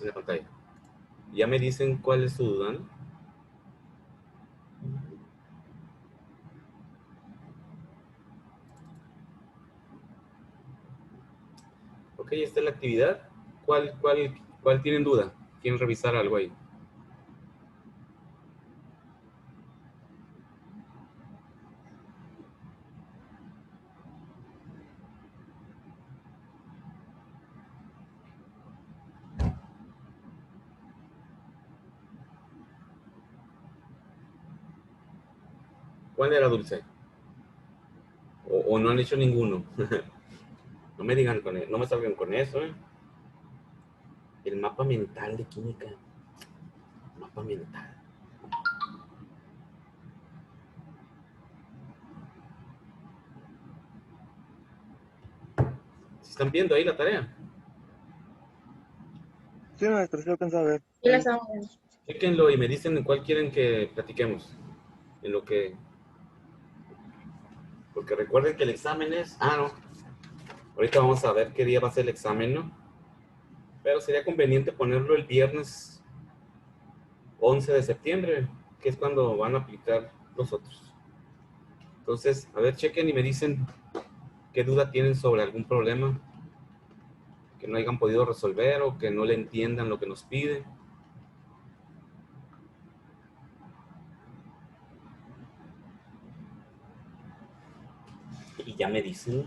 en la pantalla. Ya me dicen cuál es su duda, ¿no? Ok, esta es la actividad. ¿Cuál tienen duda? ¿Quieren revisar algo ahí? ¿Cuál era, Dulce? ¿O no han hecho ninguno? No me digan no me salgan con eso, ¿eh? El mapa mental de química. Mapa mental. ¿Se están viendo ahí la tarea? Sí, maestro, sí alcanza a ver. Sí, la estamos viendo. Chéquenlo y me dicen en cuál quieren que platiquemos. En lo que... Porque recuerden que el examen es... Ah, no. Ahorita vamos a ver qué día va a ser el examen, ¿no? Pero sería conveniente ponerlo el viernes 11 de septiembre, que es cuando van a aplicar los otros. Entonces, a ver, chequen y me dicen qué duda tienen sobre algún problema que no hayan podido resolver o que no le entiendan lo que nos pide. Y ya me dicen.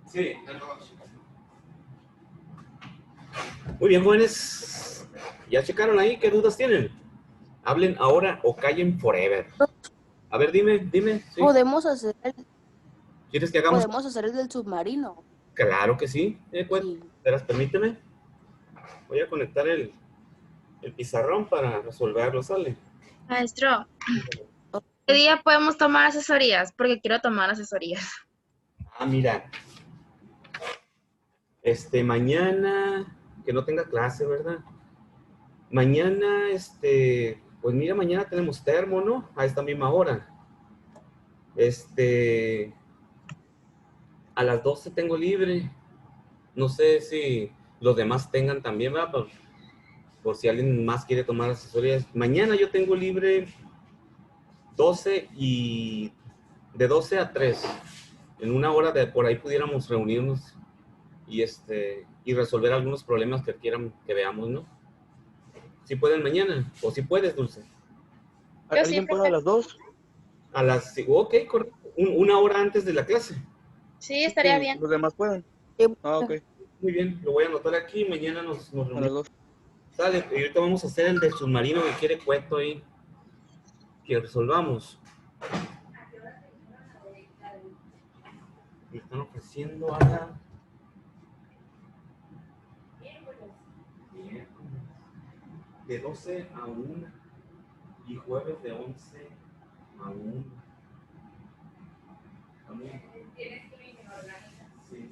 Sí. Muy bien, jóvenes. ¿Ya checaron ahí? ¿Qué dudas tienen? Hablen ahora o callen forever. A ver, dime. Sí. Podemos hacer ¿Quieres que hagamos? el del submarino. Claro que sí. Pues, Sí. espera, permíteme. Voy a conectar el pizarrón para resolverlo, ¿sale? Maestro, ¿qué día podemos tomar asesorías? Porque quiero tomar asesorías. Ah, mira. Mañana, que no tenga clase, ¿verdad? Mañana, pues mira, mañana tenemos termo, ¿no? A esta misma hora. A las 12 tengo libre. No sé si los demás tengan también, ¿verdad? Por si alguien más quiere tomar asesorías. Mañana yo tengo libre 12 y de 12 a 3. En una hora de por ahí pudiéramos reunirnos y resolver algunos problemas que quieran que veamos, ¿no? Si pueden mañana, o si puedes, Dulce. Yo sí, ¿Alguien puede a las 2? Ok, correcto. Una hora antes de la clase. Sí, estaría Sí, bien. los demás pueden. Ah, ok. Muy bien, lo voy a anotar aquí. Mañana nos A las reunimos. 2. Sale, y ahorita vamos a hacer el del submarino que quiere Cueto ahí. Que resolvamos. Me están ofreciendo a la... de 12 a 1 y jueves de 11 a 1. ¿Tienes tu línea orgánica? Sí.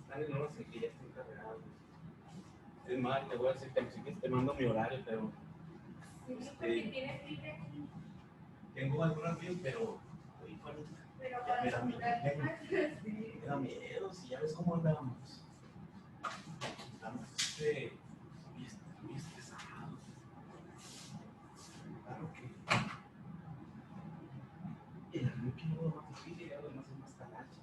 Están en horas en que ya estoy cargado. Es más, te voy a decir que si quieres te mando mi horario, pero... tienes libre aquí. Tengo algunas bien, pero... me da miedo, si ya ves cómo andamos. Estamos muy estresados. Claro que el arranque no es más difícil y además es más talacha.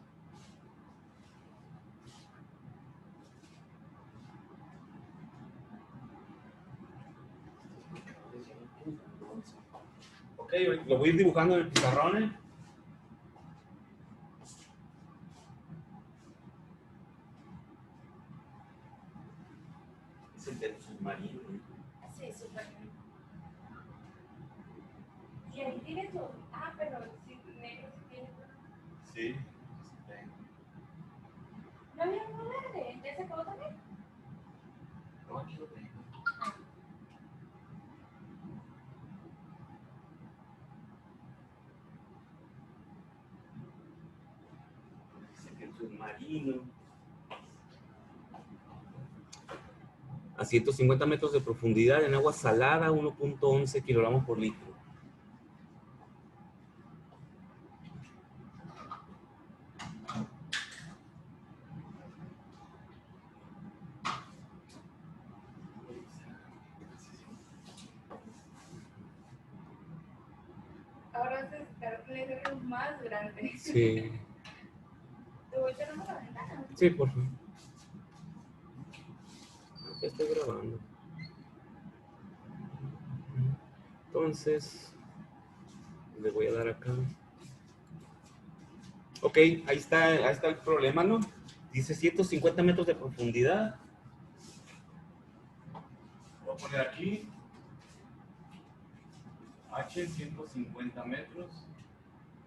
Ok, lo voy a ir dibujando en el pizarrón, ¿eh? Es el del submarino. Sí, súper bien. Y ahí tienes todo. Ah, pero sí, negro sí tienes. Sí. ¿No había uno verde? ¿Ya se acabó también? No, aquí lo tengo. Dice que el submarino. A 150 metros de profundidad en agua salada, 1.11 kilogramos por litro. Ahora vas a necesitar un letrero más grande. Sí. Te voy cerrando la ventana. Sí, por favor. Ya estoy grabando. Entonces, le voy a dar acá. Ok, ahí está el problema, ¿no? Dice 150 metros de profundidad. Voy a poner aquí. H, 150 metros.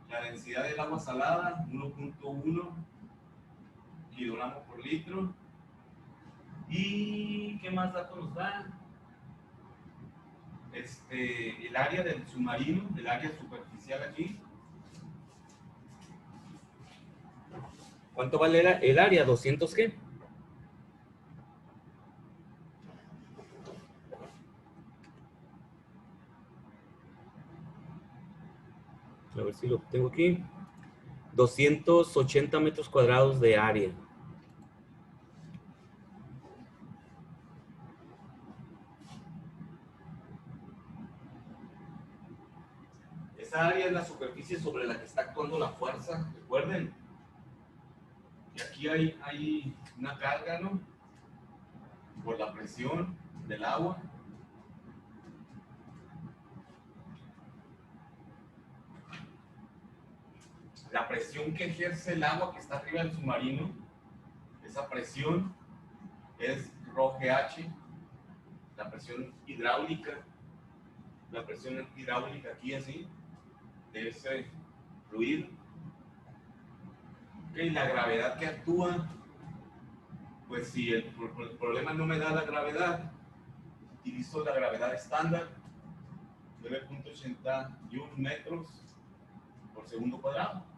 La densidad del agua salada, 1.1 kilogramos por litro. ¿Y qué más datos nos da? El área del submarino, el área superficial aquí. ¿Cuánto vale el área? ¿200 qué? A ver si lo tengo aquí. 280 metros cuadrados de área. Esa área es la superficie sobre la que está actuando la fuerza, recuerden. Y aquí hay una carga, ¿no? Por la presión del agua. La presión que ejerce el agua que está arriba del submarino, esa presión es ρGH, la presión hidráulica aquí así, de ese fluido. Okay, la gravedad que actúa, pues si el problema no me da la gravedad, utilizo la gravedad estándar, 9.81 metros por segundo cuadrado.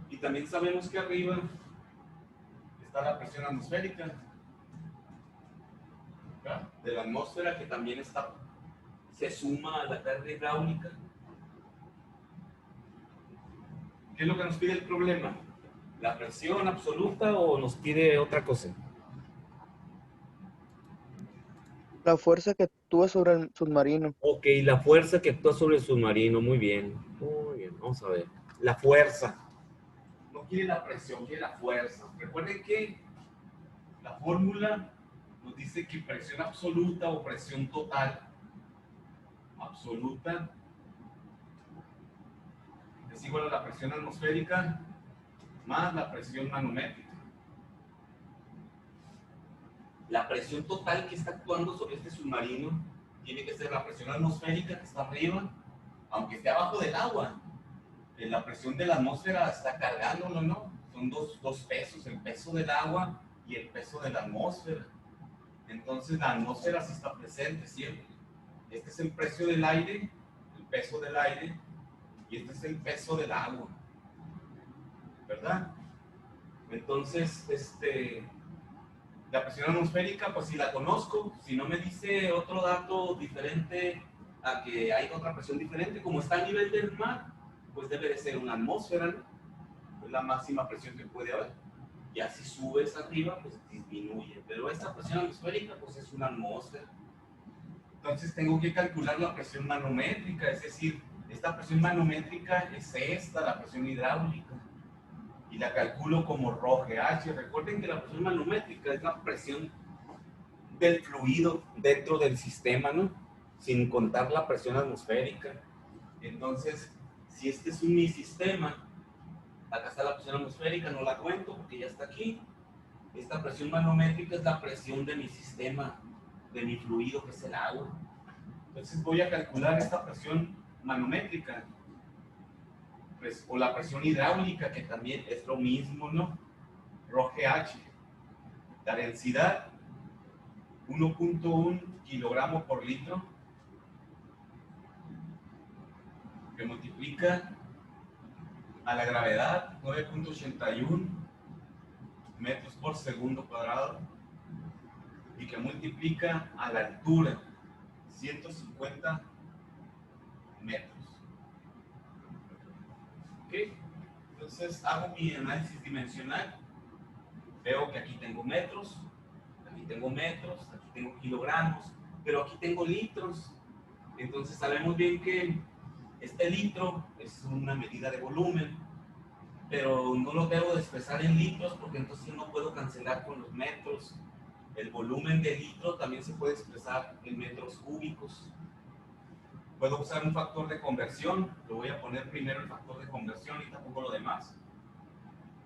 Y también sabemos que arriba está la presión atmosférica, ¿verdad? De la atmósfera, que también se suma a la carga hidráulica. ¿Qué es lo que nos pide el problema? ¿La presión absoluta o nos pide otra cosa? La fuerza que actúa sobre el submarino. Ok, la fuerza que actúa sobre el submarino, muy bien. Muy bien, vamos a ver. La fuerza. No quiere la presión, quiere la fuerza. Recuerden que la fórmula nos dice que presión absoluta o presión total. Absoluta es igual a la presión atmosférica más la presión manométrica. La presión total que está actuando sobre este submarino tiene que ser la presión atmosférica que está arriba, aunque esté abajo del agua. La presión de la atmósfera está cargándolo, ¿no? Son dos pesos, el peso del agua y el peso de la atmósfera. Entonces la atmósfera sí está presente siempre. Este es el peso del aire, y este es el peso del agua, ¿verdad? Entonces, la presión atmosférica, pues si la conozco, si no me dice otro dato diferente a que hay otra presión diferente, como está a nivel del mar, pues debe de ser una atmósfera, ¿no? Es la máxima presión que puede haber. Ya si subes arriba, pues disminuye. Pero esta presión atmosférica, pues es una atmósfera. Entonces tengo que calcular la presión manométrica, es decir, esta presión manométrica es esta, la presión hidráulica. Y la calculo como ρGH. Recuerden que la presión manométrica es la presión del fluido dentro del sistema, ¿no? Sin contar la presión atmosférica. Entonces, si este es mi sistema, acá está la presión atmosférica, no la cuento porque ya está aquí. Esta presión manométrica es la presión de mi sistema, de mi fluido, que es el agua. Entonces voy a calcular esta presión manométrica, pues, o la presión hidráulica, que también es lo mismo, ¿no? ρGH. La densidad, 1.1 kilogramo por litro, que multiplica a la gravedad, 9.81 metros por segundo cuadrado, y que multiplica a la altura, 150 metros. ¿Ok? Entonces hago mi análisis dimensional, veo que aquí tengo metros, aquí tengo kilogramos, pero aquí tengo litros. Entonces sabemos bien que este litro es una medida de volumen, pero no lo debo de expresar en litros porque entonces no puedo cancelar con los metros. El volumen de litro también se puede expresar en metros cúbicos. Puedo usar un factor de conversión, lo voy a poner primero el factor de conversión y tampoco lo demás.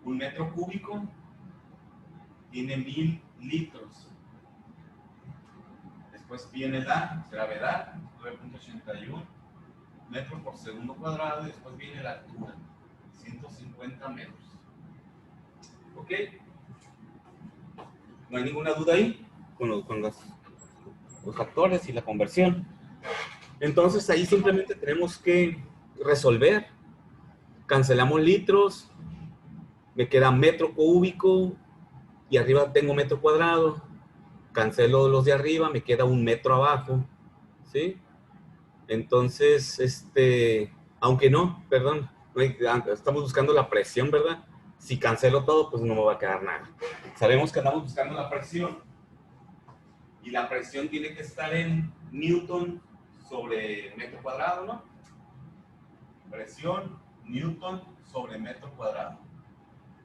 Un metro cúbico tiene 1000 litros. Después viene la gravedad, 9.81 metros por segundo cuadrado, y después viene la altura, 150 metros. ¿Ok? ¿No hay ninguna duda ahí con los factores y la conversión? Entonces ahí simplemente tenemos que resolver. Cancelamos litros, me queda metro cúbico y arriba tengo metro cuadrado. Cancelo los de arriba, me queda un metro abajo, ¿sí? Entonces, aunque no, perdón, estamos buscando la presión, ¿verdad? Si cancelo todo, pues no me va a quedar nada. Sabemos que andamos buscando la presión y la presión tiene que estar en Newton sobre metro cuadrado, ¿no? Presión, Newton sobre metro cuadrado.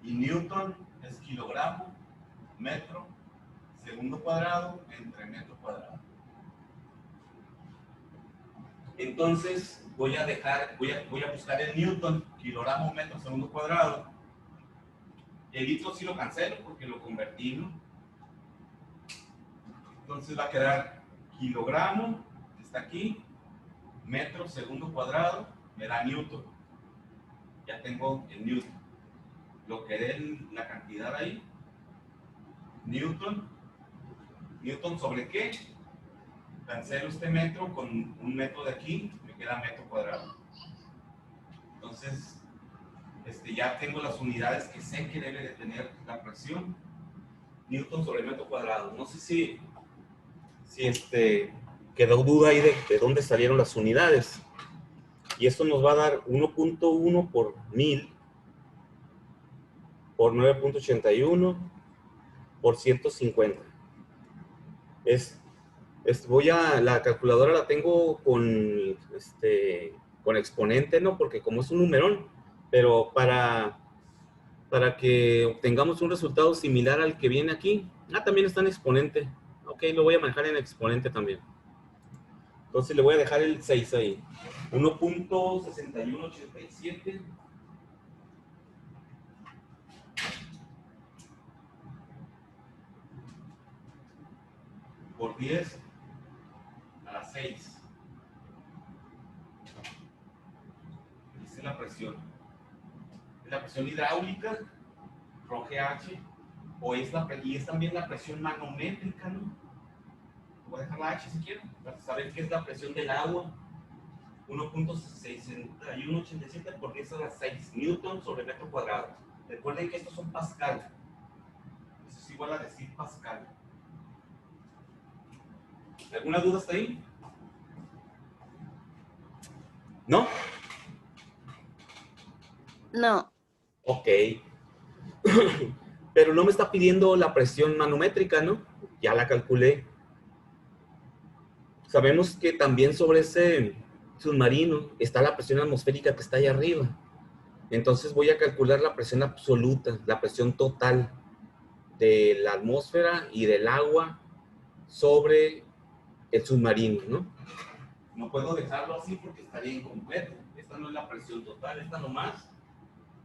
Y Newton es kilogramo, metro, segundo cuadrado entre metro cuadrado. Entonces, voy a buscar el Newton, kilogramo metro segundo cuadrado. El litro sí lo cancelo porque lo convertí, ¿no? Entonces va a quedar kilogramo, está aquí, metro segundo cuadrado, me da Newton. Ya tengo el Newton. Lo que dé la cantidad ahí, Newton. ¿Newton sobre qué? Cancelo este metro con un metro de aquí, me queda metro cuadrado. Entonces, ya tengo las unidades que sé que debe de tener la presión. Newton sobre metro cuadrado. No sé si quedó duda ahí de dónde salieron las unidades. Y esto nos va a dar 1.1 por 1000 por 9.81 por 150. La calculadora la tengo con exponente, ¿no? Porque como es un numerón, pero para que obtengamos un resultado similar al que viene aquí, también está en exponente. Ok, lo voy a manejar en exponente también. Entonces le voy a dejar el 6 ahí. 1.6187 por 10 a la 6. Esa es la presión. ¿Es la presión hidráulica, ρGH, y es también la presión manométrica, ¿no? Voy a dejar la H si quieren, para saber qué es la presión del agua. 1.6187 por 10 a la 6 Newton sobre metro cuadrado. Recuerden que estos son Pascal. Eso es igual a decir Pascal. ¿Alguna duda hasta ahí? ¿No? No. Ok. Pero no me está pidiendo la presión manométrica, ¿no? Ya la calculé. Sabemos que también sobre ese submarino está la presión atmosférica que está ahí arriba. Entonces voy a calcular la presión absoluta, la presión total de la atmósfera y del agua sobre el submarino, ¿no? No puedo dejarlo así porque estaría incompleto. Esta no es la presión total, esta nomás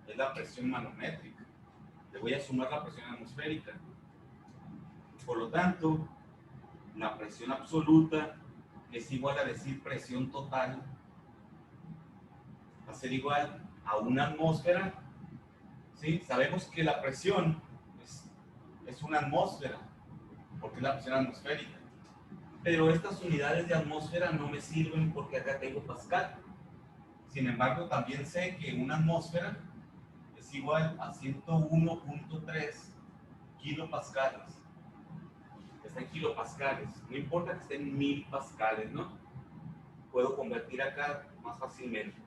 es la presión manométrica. Le voy a sumar la presión atmosférica. Por lo tanto, la presión absoluta es igual a decir presión total. Va a ser igual a una atmósfera. ¿Sí? Sabemos que la presión es una atmósfera, porque es la presión atmosférica. Pero estas unidades de atmósfera no me sirven porque acá tengo Pascal. Sin embargo, también sé que una atmósfera es igual a 101.3 kilopascales. Está en kilopascales. No importa que esté en 1000 pascales, ¿no? Puedo convertir acá más fácilmente.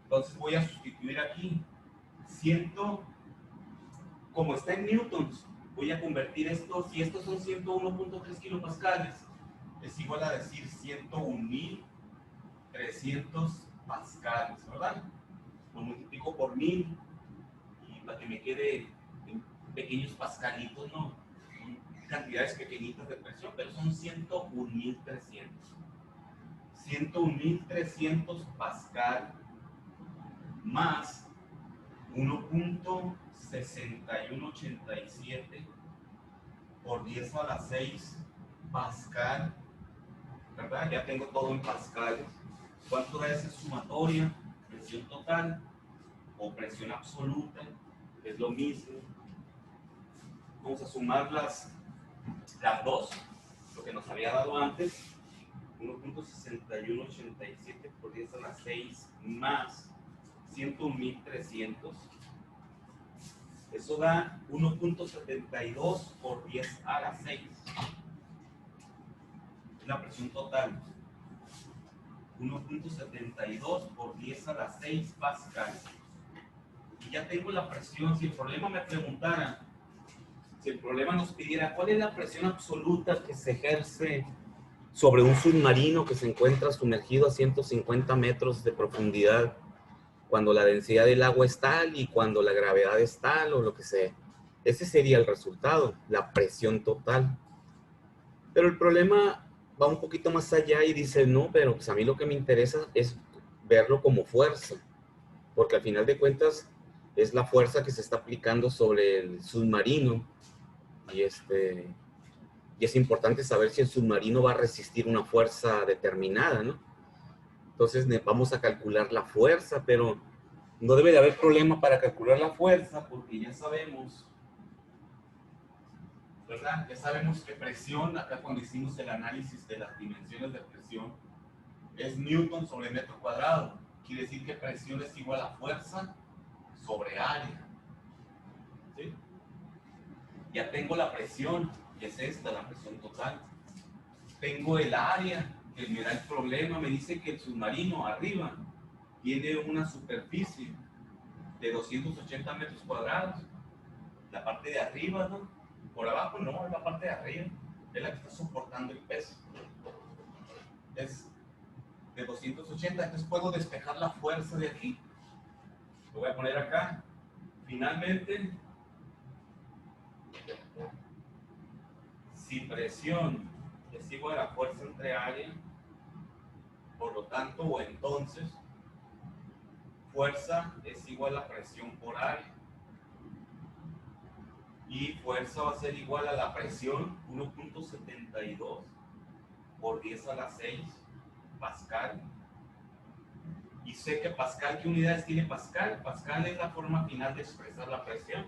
Entonces voy a sustituir aquí 100, como está en newtons, voy a convertir esto, si estos son 101.3 kilopascales, es igual a decir 101.300 pascales, ¿verdad? Lo multiplico por 1000 y para que me quede en pequeños pascalitos, ¿no? Son cantidades pequeñitas de presión, pero son 101.300. 101.300 pascal más 1.6187 por 10 a la 6 pascal, ¿verdad? Ya tengo todo en pascales. ¿Cuánto da esa sumatoria? Presión total o presión absoluta, es lo mismo. Vamos a sumar las dos, lo que nos había dado antes. 1.6187 por 10 a la 6 más 101.300. Eso da 1.72 por 10 a la 6. Es la presión total. 1.72 por 10 a la 6 pascal. Y ya tengo la presión. Si el problema me preguntara, si el problema nos pidiera cuál es la presión absoluta que se ejerce sobre un submarino que se encuentra sumergido a 150 metros de profundidad, cuando la densidad del agua es tal y cuando la gravedad es tal o lo que sea. Ese sería el resultado, la presión total. Pero el problema va un poquito más allá y dice, no, pero pues a mí lo que me interesa es verlo como fuerza, porque al final de cuentas es la fuerza que se está aplicando sobre el submarino y y es importante saber si el submarino va a resistir una fuerza determinada, ¿no? Entonces vamos a calcular la fuerza, pero no debe de haber problema para calcular la fuerza porque ya sabemos, ¿verdad? Ya sabemos que presión, acá cuando hicimos el análisis de las dimensiones de presión, es Newton sobre metro cuadrado. Quiere decir que presión es igual a fuerza sobre área. ¿Sí? Ya tengo la presión, que es esta, la presión total. Tengo el área, que me da el problema, me dice que el submarino arriba tiene una superficie de 280 metros cuadrados. La parte de arriba, ¿no? Por abajo no, es la parte de arriba. Es la que está soportando el peso. Es de 280, entonces puedo despejar la fuerza de aquí. Lo voy a poner acá. Finalmente, si presión es igual a fuerza entre área, por lo tanto, o entonces, fuerza es igual a presión por área. Y fuerza va a ser igual a la presión 1.72 por 10 a la 6 Pascal. Y sé que Pascal, ¿qué unidades tiene Pascal? Pascal es la forma final de expresar la presión,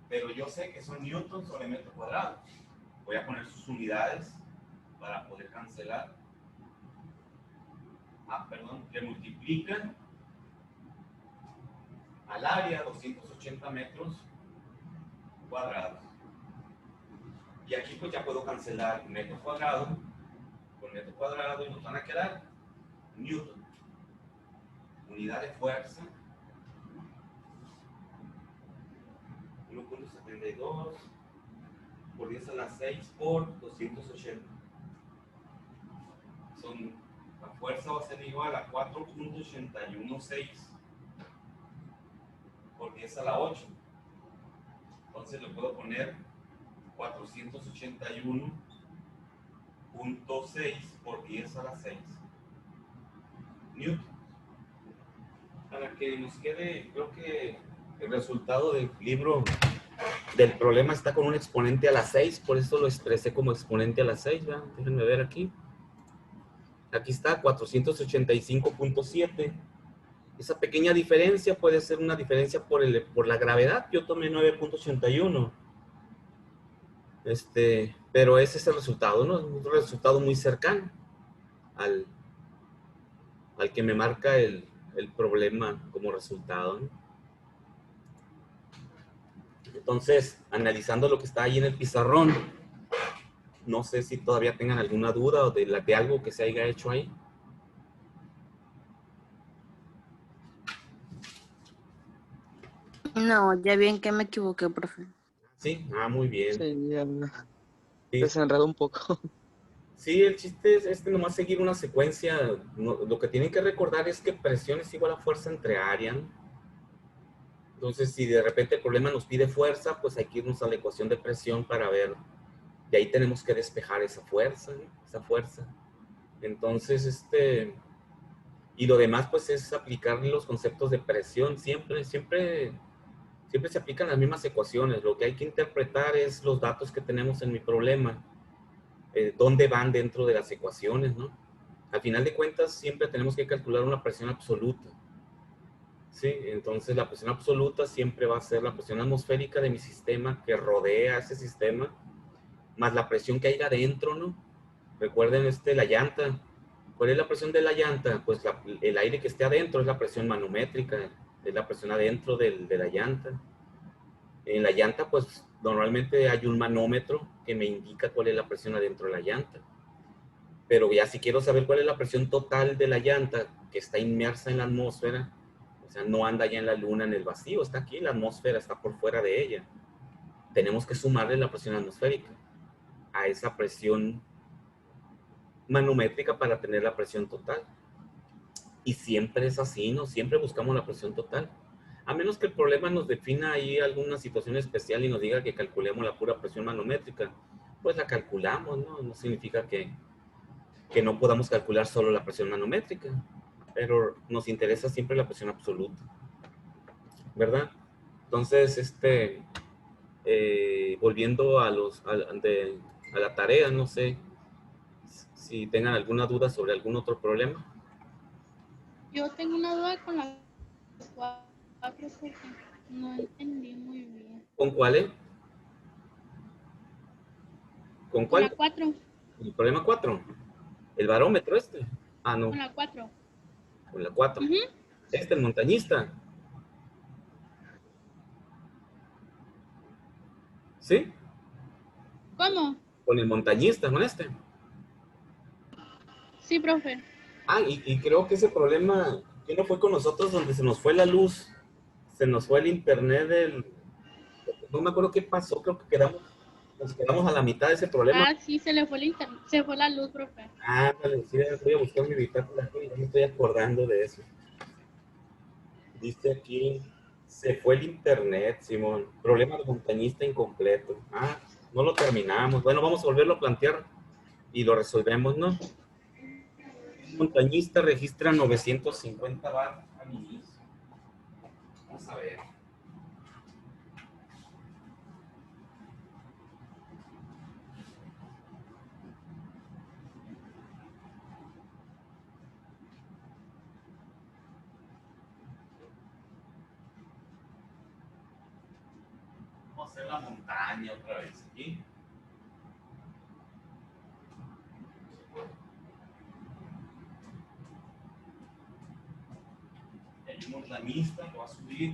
pero yo sé que son newtons sobre metro cuadrado. Voy a poner sus unidades para poder cancelar. Le multiplican al área 280 metros cuadrados. Y aquí pues ya puedo cancelar metro cuadrado con metro cuadrado y nos van a quedar newton. Unidad de fuerza 1.72 por 10 a la 6 por 280. La fuerza va a ser igual a 4.816 por 10 a la 8. Entonces le puedo poner 481.6 por 10 a la 6 newton. Para que nos quede, creo que el resultado del libro del problema está con un exponente a la 6, por eso lo expresé como exponente a la 6, ¿verdad? Déjenme ver aquí. Aquí está, 485.7. Esa pequeña diferencia puede ser una diferencia por la gravedad. Yo tomé 9.81. Pero ese es el resultado, ¿no? Un resultado muy cercano al que me marca el problema como resultado, ¿no? Entonces, analizando lo que está ahí en el pizarrón, no sé si todavía tengan alguna duda o de algo que se haya hecho ahí. No, ya bien que me equivoqué, profe. Sí, muy bien. Sí, ya Sí. desenredo un poco. Sí, el chiste es nomás seguir una secuencia. Lo que tienen que recordar es que presión es igual a fuerza entre área, ¿no? Entonces, si de repente el problema nos pide fuerza, pues hay que irnos a la ecuación de presión para ver. De ahí tenemos que despejar esa fuerza, ¿no? Esa fuerza. Entonces, y lo demás, pues, es aplicar los conceptos de presión. Siempre se aplican las mismas ecuaciones. Lo que hay que interpretar es los datos que tenemos en mi problema. Dónde van dentro de las ecuaciones, ¿no? Al final de cuentas, siempre tenemos que calcular una presión absoluta. Sí, entonces la presión absoluta siempre va a ser la presión atmosférica de mi sistema que rodea ese sistema, más la presión que hay adentro, ¿no? Recuerden la llanta. ¿Cuál es la presión de la llanta? Pues el aire que esté adentro es la presión manométrica, es la presión adentro de la llanta. En la llanta, pues normalmente hay un manómetro que me indica cuál es la presión adentro de la llanta. Pero ya si quiero saber cuál es la presión total de la llanta que está inmersa en la atmósfera, o sea, no anda ya en la luna, en el vacío, está aquí, la atmósfera está por fuera de ella. Tenemos que sumarle la presión atmosférica a esa presión manométrica para tener la presión total. Y siempre es así, ¿no? Siempre buscamos la presión total. A menos que el problema nos defina ahí alguna situación especial y nos diga que calculemos la pura presión manométrica, pues la calculamos, ¿no? No significa que no podamos calcular solo la presión manométrica. pero nos interesa siempre la presión absoluta, ¿verdad? Entonces, volviendo a a la tarea, no sé si tengan alguna duda sobre algún otro problema. Yo tengo una duda con las 4 porque no entendí muy bien. ¿Con cuál, ¿Con Con la cuál? 4, El problema 4. El barómetro este. Ah, no, con la 4. con la 4. El montañista. ¿Sí? ¿Cómo? Con el montañista, con este. Sí, profe. Ah, y creo que ese problema, que no fue con nosotros donde se nos fue la luz, se nos fue el internet no me acuerdo qué pasó, creo que nos quedamos a la mitad de ese problema. Ah, sí, se le fue el internet, se fue la luz, profe. Ah, vale, sí, voy a buscar mi bitácora aquí, ya me estoy acordando de eso. Dice aquí, se fue el internet, Simón. Problema de montañista incompleto. Ah, no lo terminamos. Bueno, vamos a volverlo a plantear y lo resolvemos, ¿no? Montañista registra 950 watts al inicio. Vamos a ver. Vamos a hacer la montaña otra vez aquí. El montañista lo va a subir.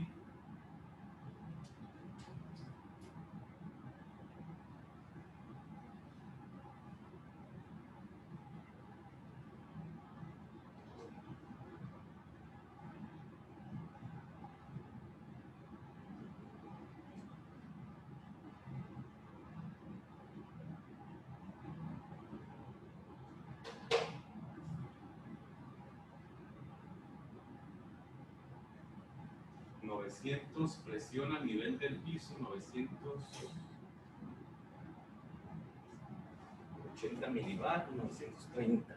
Presión al nivel del piso, 980 milibar, 930.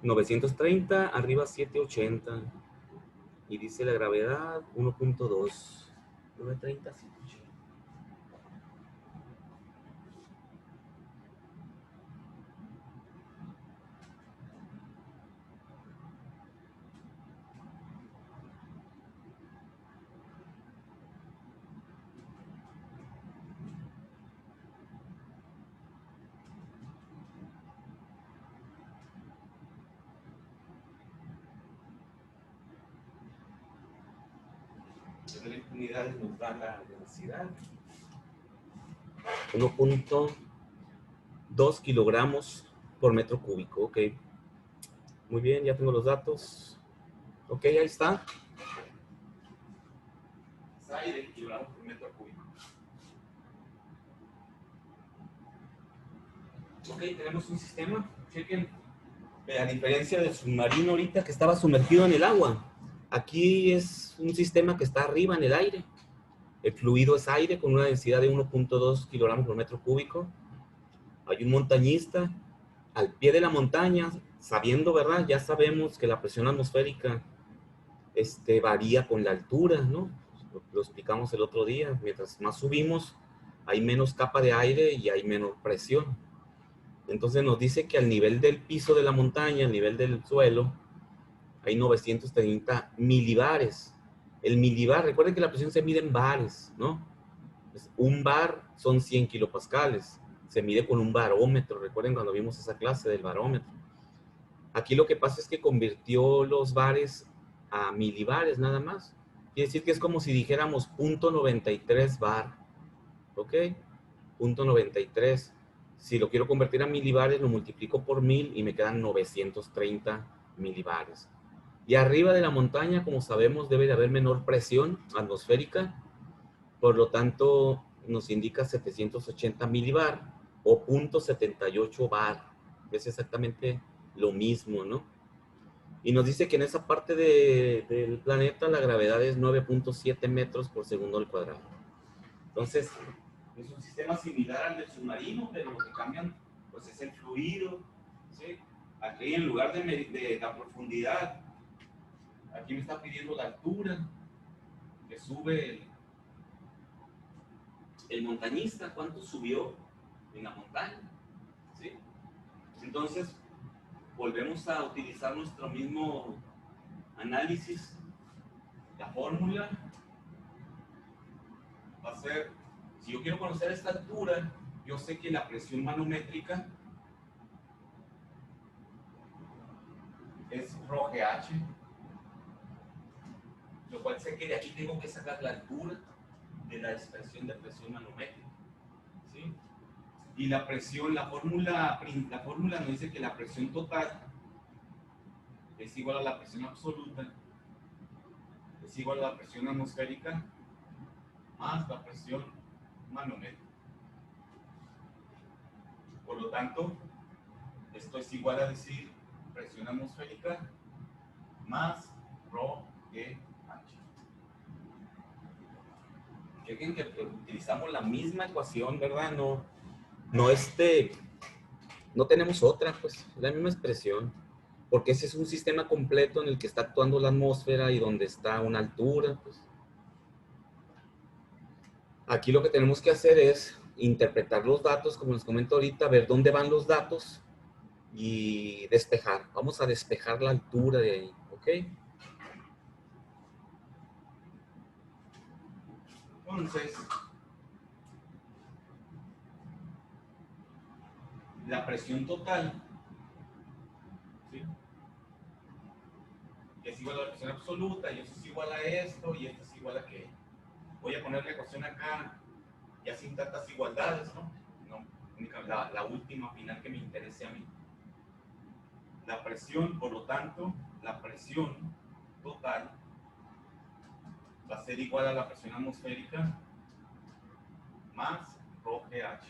930, arriba 780. Y dice la gravedad 1.2. 930, 780. De la unidad nos da la velocidad. 1.2 kilogramos por metro cúbico. Ok. Muy bien, ya tengo los datos. Ok, ahí está. Es aire, kilogramos por metro cúbico. Ok, tenemos un sistema. Chequen. A diferencia del submarino ahorita que estaba sumergido en el agua. Aquí es un sistema que está arriba en el aire. El fluido es aire con una densidad de 1.2 kilogramos por metro cúbico. Hay un montañista al pie de la montaña, sabiendo, ¿verdad? Ya sabemos que la presión atmosférica varía con la altura, ¿no? Lo explicamos el otro día. Mientras más subimos, hay menos capa de aire y hay menos presión. Entonces nos dice que al nivel del piso de la montaña, al nivel del suelo, hay 930 milibares. El milibar, recuerden que la presión se mide en bares, ¿no? Pues un bar son 100 kilopascales. Se mide con un barómetro. Recuerden cuando vimos esa clase del barómetro. Aquí lo que pasa es que convirtió los bares a milibares nada más. Quiere decir que es como si dijéramos .93 bar. ¿Ok? .93. Si lo quiero convertir a milibares, lo multiplico por 1000 y me quedan 930 milibares. Y arriba de la montaña, como sabemos, debe de haber menor presión atmosférica. Por lo tanto, nos indica 780 milibar o .78 bar. Es exactamente lo mismo, ¿no? Y nos dice que en esa parte del planeta la gravedad es 9.7 metros por segundo al cuadrado. Entonces, es un sistema similar al del submarino, pero lo que cambian pues, es el fluido, ¿sí? Aquí en lugar de la profundidad, aquí me está pidiendo la altura que sube el montañista, cuánto subió en la montaña, ¿sí? Entonces, volvemos a utilizar nuestro mismo análisis. La fórmula va a ser, si yo quiero conocer esta altura, yo sé que la presión manométrica es ρGH, lo cual sé que de aquí tengo que sacar la altura de la expresión de presión manométrica, ¿sí? Y la presión, la fórmula nos dice que la presión total es igual a la presión absoluta, es igual a la presión atmosférica más la presión manométrica. Por lo tanto, esto es igual a decir presión atmosférica más ρGH. Chequen que utilizamos la misma ecuación, ¿verdad? No tenemos otra, pues, la misma expresión. Porque ese es un sistema completo en el que está actuando la atmósfera y donde está una altura, pues. Aquí lo que tenemos que hacer es interpretar los datos, como les comento ahorita, ver dónde van los datos y despejar. Vamos a despejar la altura de ahí, ¿ok? Entonces, la presión total, ¿sí?, es igual a la presión absoluta, y eso es igual a esto, y esto es igual a que voy a poner la ecuación acá, ya sin tantas igualdades, ¿no? La última final que me interese a mí. La presión, por lo tanto, la presión total va a ser igual a la presión atmosférica más ρGH.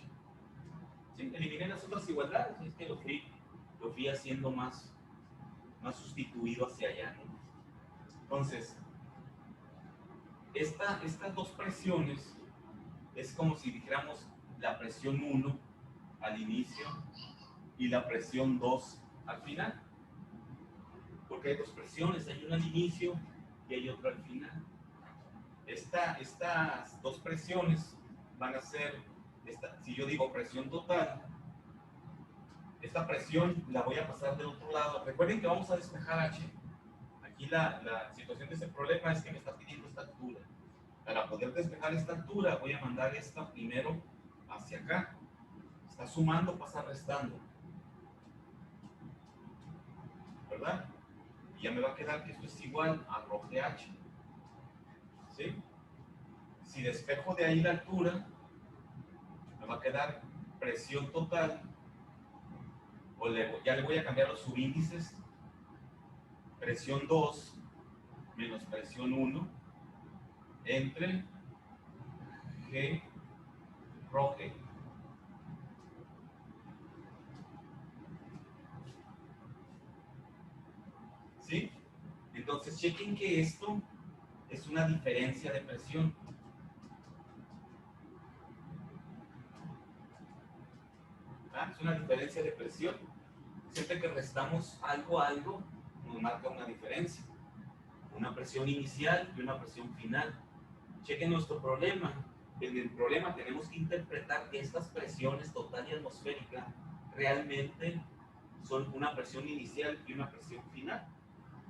¿Sí? Eliminen las otras igualdades, es que lo fui haciendo más sustituido hacia allá, ¿no? Entonces, estas dos presiones es como si dijéramos la presión 1 al inicio y la presión 2 al final. Porque hay dos presiones, hay una al inicio y hay otra al final. Estas dos presiones van a ser, si yo digo presión total, esta presión la voy a pasar del otro lado. Recuerden que vamos a despejar H. Aquí la situación de ese problema es que me está pidiendo esta altura. Para poder despejar esta altura, voy a mandar esta primero hacia acá. Está sumando, pasa restando, ¿verdad? Y ya me va a quedar que esto es igual a ρGH, ¿sí? Si despejo de ahí la altura, me va a quedar presión total, o ya le voy a cambiar los subíndices, presión 2 menos presión 1 entre G ρG. ¿Sí? Entonces, chequen que esto es una diferencia de presión. ¿Ah? Es una diferencia de presión. Siempre que restamos algo a algo, nos marca una diferencia. Una presión inicial y una presión final. Chequen nuestro problema. En el problema tenemos que interpretar que estas presiones total y atmosférica realmente son una presión inicial y una presión final.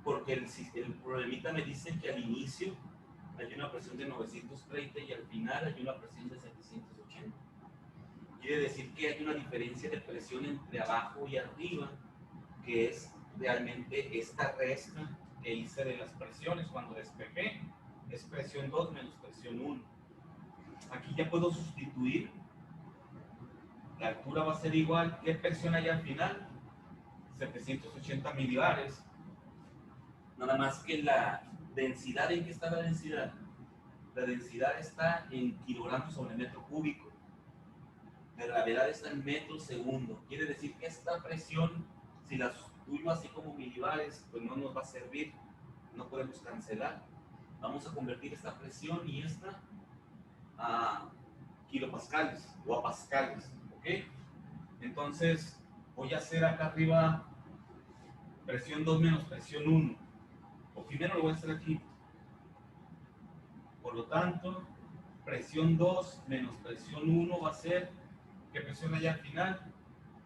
Porque el problemita me dice que al inicio hay una presión de 930 y al final hay una presión de 780. Quiere decir que hay una diferencia de presión entre abajo y arriba, que es realmente esta resta que hice de las presiones cuando despejé. Es presión 2 menos presión 1. Aquí ya puedo sustituir. La altura va a ser igual. ¿Qué presión hay al final? 780 milibares. Nada más que la densidad, ¿en qué está la densidad? La densidad está en kilogramos sobre metro cúbico. La gravedad está en metros segundo. Quiere decir que esta presión, si la sustituyo así como milibares, pues no nos va a servir. No podemos cancelar. Vamos a convertir esta presión y esta a kilopascales o a pascales. ¿Ok? Entonces, voy a hacer acá arriba presión 2 menos presión 1. O primero lo voy a hacer aquí. Por lo tanto, presión 2 menos presión 1 va a ser, ¿qué presión hay al final?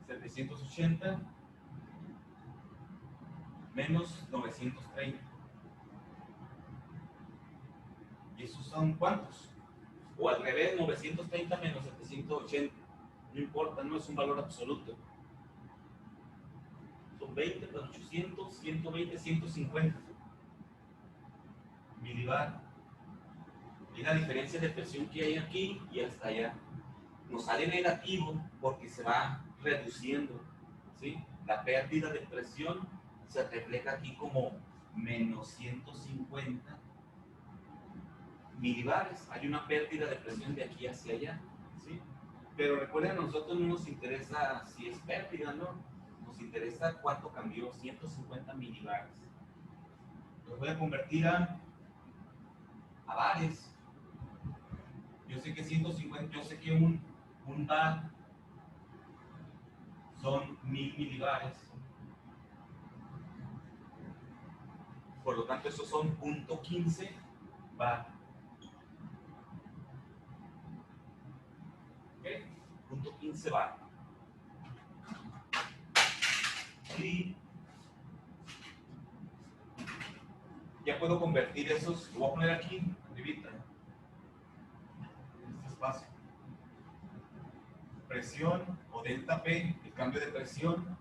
780 menos 930. ¿Y esos son cuántos? O al revés, 930 menos 780. No importa, no es un valor absoluto. Son 20 más 800, 120, 150 milibar. Y la diferencia de presión que hay aquí y hasta allá. Nos sale negativo porque se va reduciendo, ¿sí? La pérdida de presión se refleja aquí como menos 150 milibares. Hay una pérdida de presión de aquí hacia allá, ¿sí? Pero recuerden, a nosotros no nos interesa si es pérdida, ¿no? Nos interesa cuánto cambió, 150 milibares. Los voy a convertir a bares. Yo sé que 150, yo sé que un bar son 1000 milibares. Por lo tanto, esos son 0.15 bar. ¿Ok? 0.15 bar. Y ya puedo convertir esos, lo voy a poner aquí, arribita, en este espacio. Presión o delta P, el cambio de presión,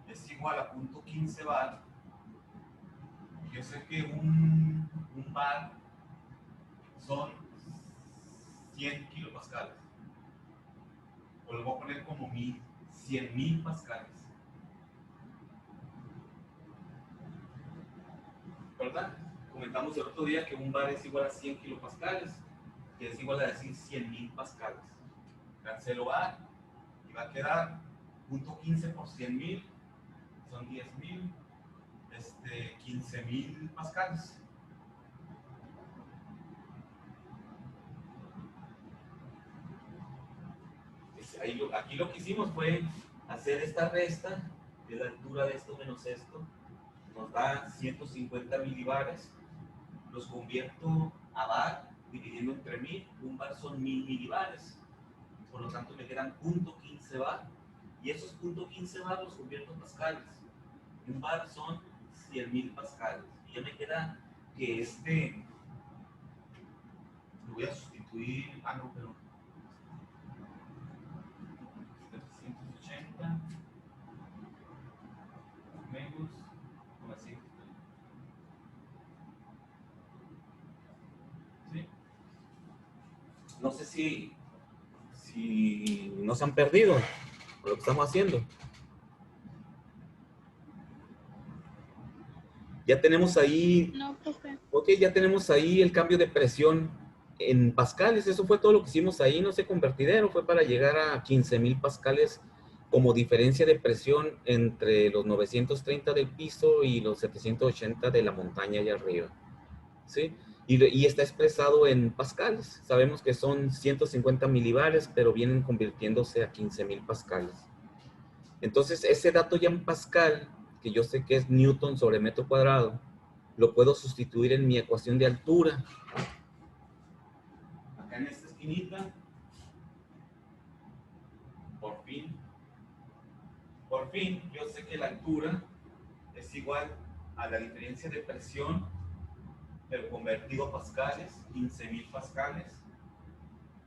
es igual a 0.15 bar. Yo sé que un bar son 100 kilopascales. O lo voy a poner como 100,000 pascales. ¿Verdad? Comentamos el otro día que un bar es igual a 100 kilopascales, que es igual a decir 100,000 pascales. Cancelo bar y va a quedar 0.15 por 100,000, son 10,000, 15,000 pascales. Aquí lo que hicimos fue hacer esta resta de la altura de esto menos esto. Nos da 150 milibares. Los convierto a bar dividiendo entre 1000. Un bar son 1000 milibares. Por lo tanto, me quedan 0.15 bar. Y esos 0.15 bar los convierto en pascales. Un bar son 100,000 pascales. Y ya me queda que lo voy a sustituir. No, pero 780 menos 930. ¿Sí? No sé si nos han perdido por lo que estamos haciendo. Ya tenemos ahí, No, profe. ok, ya tenemos ahí el cambio de presión en pascales. Eso fue todo lo que hicimos ahí, no sé, convertidero. Fue para llegar a 15,000 pascales como diferencia de presión entre los 930 del piso y los 780 de la montaña allá arriba. ¿Sí? Y está expresado en pascales. Sabemos que son 150 milibares, pero vienen convirtiéndose a 15,000 pascales. Entonces, ese dato ya en pascal, que yo sé que es Newton sobre metro cuadrado, lo puedo sustituir en mi ecuación de altura. Acá en esta esquinita, por fin, yo sé que la altura es igual a la diferencia de presión, pero convertido a pascales, 15,000 pascales.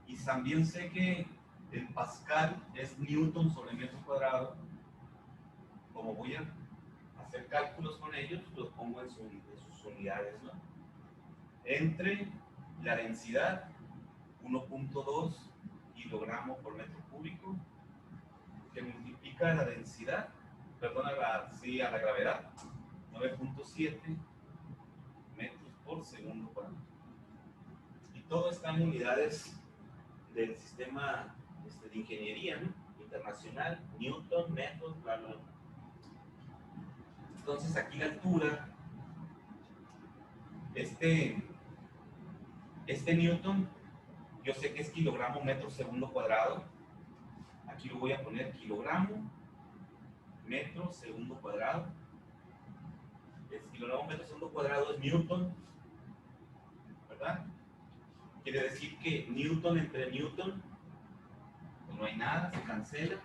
Y también sé que el pascal es Newton sobre metro cuadrado. Como voy a hacer cálculos con ellos, los pongo en sus unidades, ¿no? Entre la densidad, 1.2 kilogramos por metro cúbico, que multiplica la densidad, perdón, a la gravedad, 9.7 metros por segundo cuadrado. Y todo está en unidades del sistema de ingeniería, ¿no? Internacional, Newton, metros, bla, bla. Entonces aquí la altura, este Newton, yo sé que es kilogramo metro segundo cuadrado. Aquí lo voy a poner kilogramo metro segundo cuadrado. metro segundo cuadrado es Newton, ¿verdad? Quiere decir que Newton entre Newton, pues no hay nada, se cancela.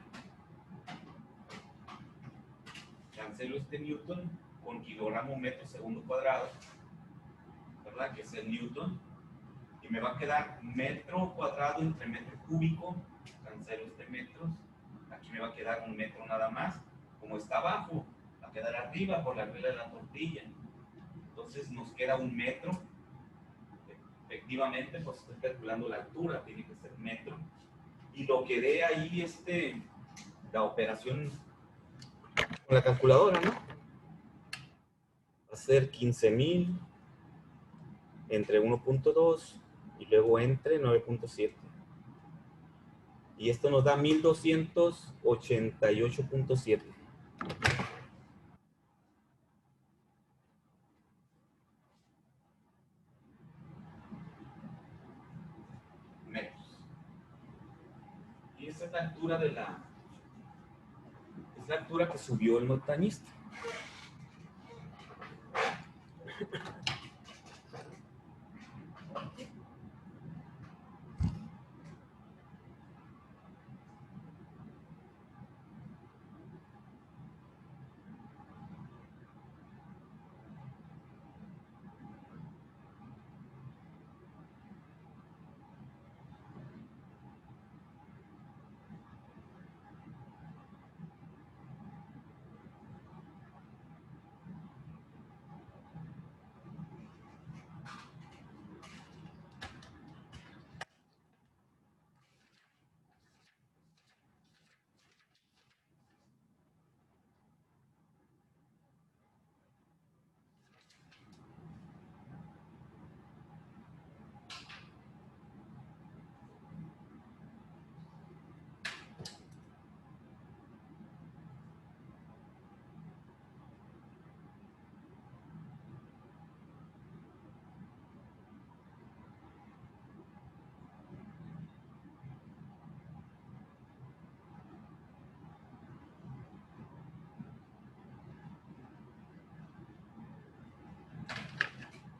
Cancelo este Newton con kilogramo metro segundo cuadrado, ¿verdad? Que es el Newton. Y me va a quedar metro cuadrado entre metro cúbico. Cancelo este metros. Aquí me va a quedar un metro nada más. Como está abajo, va a quedar arriba por la regla de la tortilla. Entonces nos queda un metro. Efectivamente, pues estoy calculando la altura, tiene que ser metro. Y lo que dé ahí la operación con la calculadora, ¿no? Va a ser 15,000 entre 1.2 y luego entre 9.7. Y esto nos da 1288.7. Metros. Y esta es la altura es la altura que subió el montañista.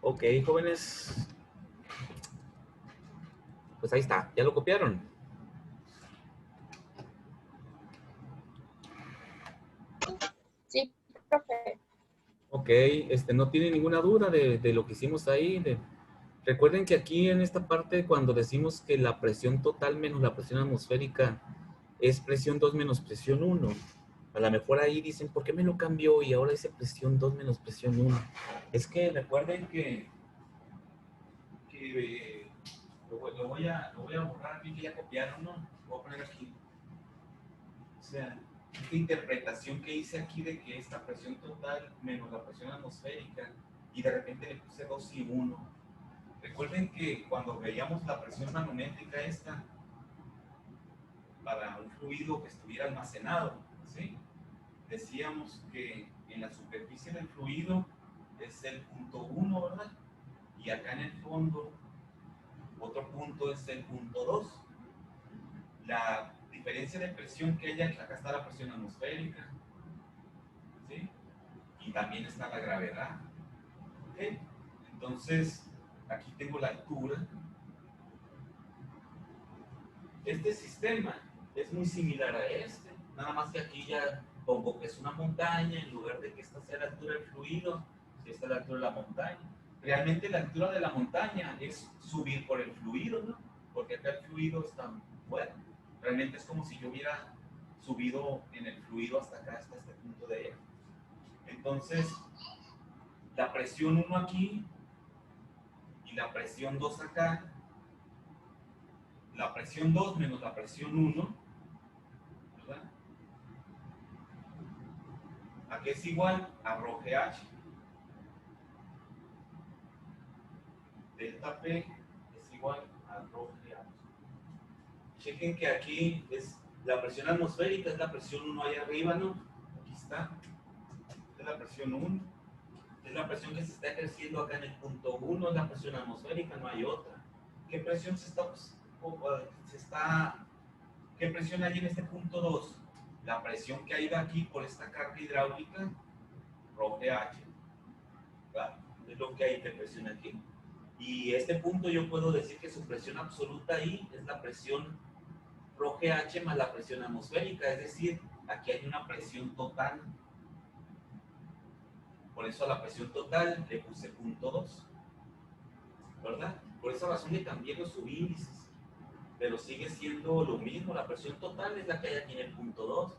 Ok, jóvenes. Pues ahí está, ya lo copiaron. Sí, profe. Ok, no tiene ninguna duda de lo que hicimos ahí. Recuerden que aquí en esta parte, cuando decimos que la presión total menos la presión atmosférica es presión 2 menos presión 1. A lo mejor ahí dicen, ¿por qué me lo cambió? Y ahora dice presión 2 menos presión 1. Es que recuerden que lo voy a borrar aquí, que ya copiaron, ¿no? Lo voy a poner aquí. O sea, esta interpretación que hice aquí de que esta presión total menos la presión atmosférica, y de repente le puse 2 y 1. Recuerden que cuando veíamos la presión manométrica esta, para un fluido que estuviera almacenado, ¿sí? Decíamos que en la superficie del fluido es el punto 1, ¿verdad? Y acá en el fondo, otro punto es el punto 2. La diferencia de presión que hay aquí, acá está la presión atmosférica, ¿sí? Y también está la gravedad, ¿ok? Entonces, aquí tengo la altura. Este sistema es muy similar a este, nada más que aquí ya pongo que es una montaña, en lugar de que esta sea la altura del fluido, si esta es la altura de la montaña. Realmente la altura de la montaña es subir por el fluido, ¿no? Porque acá el fluido está fuera. Realmente es como si yo hubiera subido en el fluido hasta acá, hasta este punto de ella. Entonces, la presión 1 aquí y la presión 2 acá, la presión 2 menos la presión 1, ¿verdad? ¿A qué es igual? A rho GH. Delta P es igual a rho GH. Chequen que aquí es la presión atmosférica, es la presión 1 ahí arriba, ¿no? Aquí está. Es la presión 1. Es la presión que se está ejerciendo acá en el punto 1, es la presión atmosférica, no hay otra. ¿Qué presión qué presión hay en este punto 2? La presión que ha ido aquí por esta carga hidráulica, rho GH. ¿verdad? Es lo que hay de presión aquí. Y este punto yo puedo decir que su presión absoluta ahí es la presión ρGH más la presión atmosférica, es decir, aquí hay una presión total. Por eso a la presión total le puse punto 2, ¿verdad? Por esa razón le cambié los subíndices, pero sigue siendo lo mismo. La presión total es la que hay aquí en el punto 2.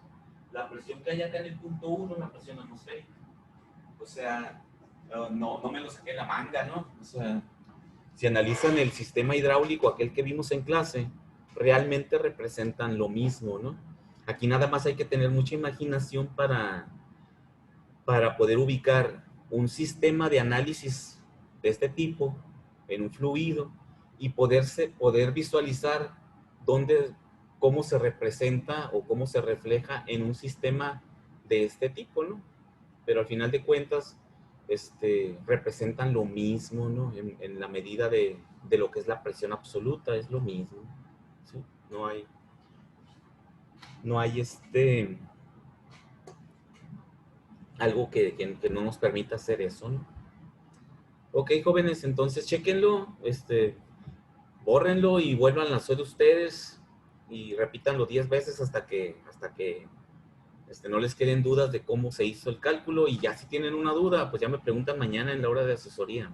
La presión que hay acá en el punto 1 es la presión atmosférica. O sea, no me lo saqué de la manga, ¿no? O sea, si analizan el sistema hidráulico, aquel que vimos en clase, realmente representan lo mismo, ¿no? Aquí nada más hay que tener mucha imaginación para poder ubicar un sistema de análisis de este tipo en un fluido y poder visualizar cómo se representa o cómo se refleja en un sistema de este tipo, ¿no? Pero al final de cuentas, representan lo mismo, ¿no? En la medida de lo que es la presión absoluta, es lo mismo, ¿sí? No hay algo que no nos permita hacer eso, ¿no? Ok, jóvenes, entonces chéquenlo, bórrenlo y vuelvan a hacer ustedes y repítanlo 10 veces hasta que no les queden dudas de cómo se hizo el cálculo, y ya si tienen una duda, pues ya me preguntan mañana en la hora de asesoría.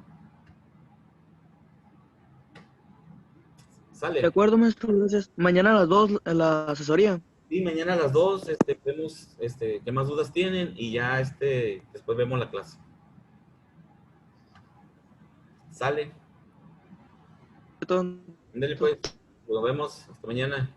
De ¿Sale? acuerdo, maestro, gracias. Mañana a las 2 a la asesoría. Sí, mañana a las 2 vemos qué más dudas tienen y ya después vemos la clase. ¿Sale? Todo. Ándale pues, nos vemos, hasta mañana.